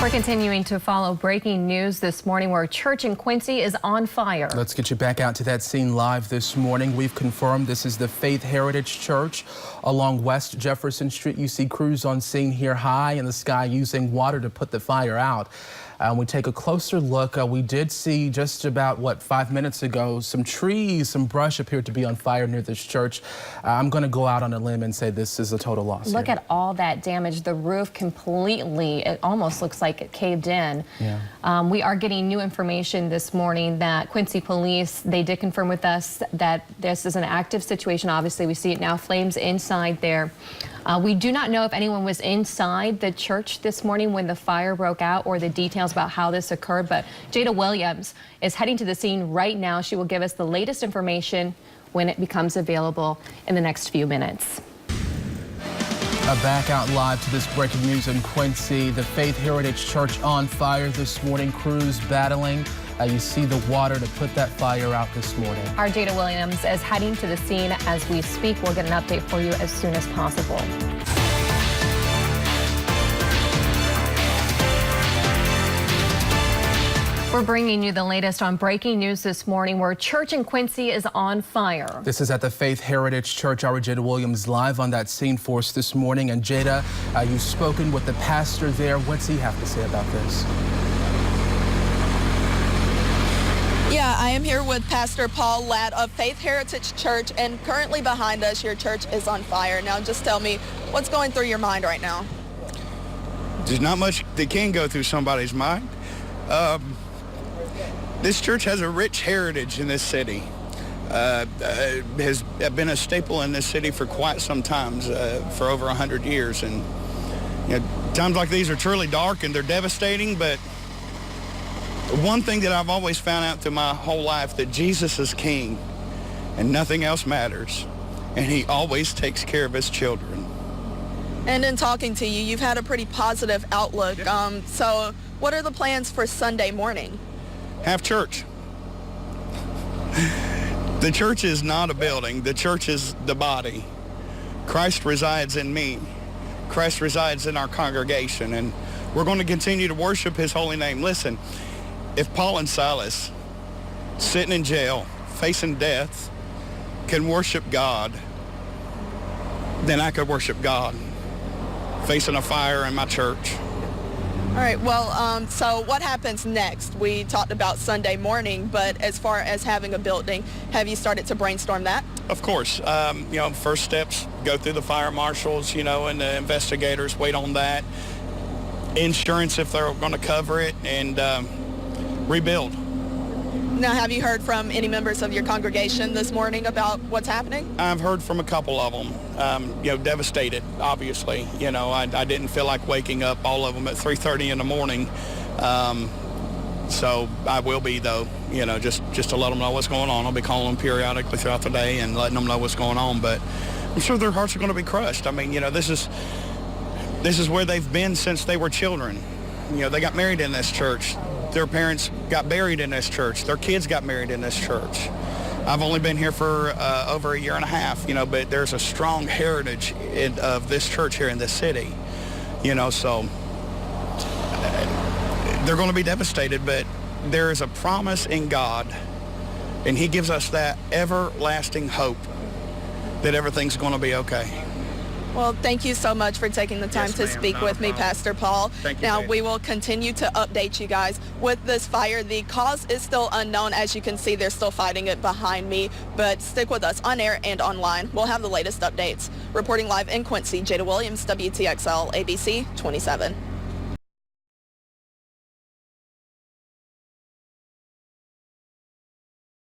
We're continuing to follow breaking news this morning where a church in Quincy is on fire. Let's get you back out to that scene live this morning. We've confirmed this is the Faith Heritage Church along West Jefferson Street. You see crews on scene here high in the sky using water to put the fire out. We take a closer look. We did see just about, 5 minutes ago, some trees, some brush appeared to be on fire near this church. I'm going to go out on a limb and say this is a total loss. Look at all that damage. The roof completely, it almost looks like it caved in. Yeah. We are getting new information this morning that Quincy police, they did confirm with us that this is an active situation. Obviously, we see it now, flames inside there. We do not know if anyone was inside the church this morning when the fire broke out or the details about how this occurred, but Jada Williams is heading to the scene right now. She will give us the latest information when it becomes available in the next few minutes. Back out live to this breaking news in Quincy. The Faith Heritage Church on fire this morning, crews battling. You see the water to put that fire out this morning. Our Jada Williams is heading to the scene as we speak. We'll get an update for you as soon as possible. We're bringing you the latest on breaking news this morning where a church in Quincy is on fire. This is at the Faith Heritage Church. Our Jada Williams live on that scene for us this morning. And Jada, you've spoken with the pastor there. What's he have to say about this? Yeah, I am here with Pastor Paul Ladd of Faith Heritage Church, and currently behind us, your church is on fire. Now, just tell me, what's going through your mind right now? There's not much that can go through somebody's mind. This church has a rich heritage in this city. Has been a staple in this city for quite some time, for over 100 years. And times like these are truly dark and they're devastating, but one thing that I've always found out through my whole life, that Jesus is king and nothing else matters, and he always takes care of his children. And in talking to you, you've had a pretty positive outlook. Yep. So what are the plans for Sunday morning? Have church. The church is not a building. The church is the body. Christ resides in me. Christ resides in our congregation, and we're going to continue to worship his holy name. Listen, if Paul and Silas, sitting in jail, facing death, can worship God, then I could worship God, facing a fire in my church. All right, well, so what happens next? We talked about Sunday morning, but as far as having a building, have you started to brainstorm that? Of course. First steps, go through the fire marshals, and the investigators, wait on that. Insurance, if they're going to cover it, and rebuild. Now, have you heard from any members of your congregation this morning about what's happening? I've heard from a couple of them, devastated, obviously. I didn't feel like waking up all of them at 3:30 in the morning. So I will be, though, just to let them know what's going on. I'll be calling them periodically throughout the day and letting them know what's going on. But I'm sure their hearts are going to be crushed. I mean, this is where they've been since they were children. They got married in this church. Their parents got buried in this church. Their kids got married in this church. I've only been here for over a year and a half, but there's a strong heritage of this church here in this city, so they're going to be devastated, but there is a promise in God, and he gives us that everlasting hope that everything's going to be okay. Well, thank you so much for taking the time to speak with me, Pastor Paul. Thank you, now, Dave. we will continue to update you guys with this fire. The cause is still unknown. As you can see, they're still fighting it behind me. But stick with us on air and online. We'll have the latest updates. Reporting live in Quincy, Jada Williams, WTXL, ABC 27.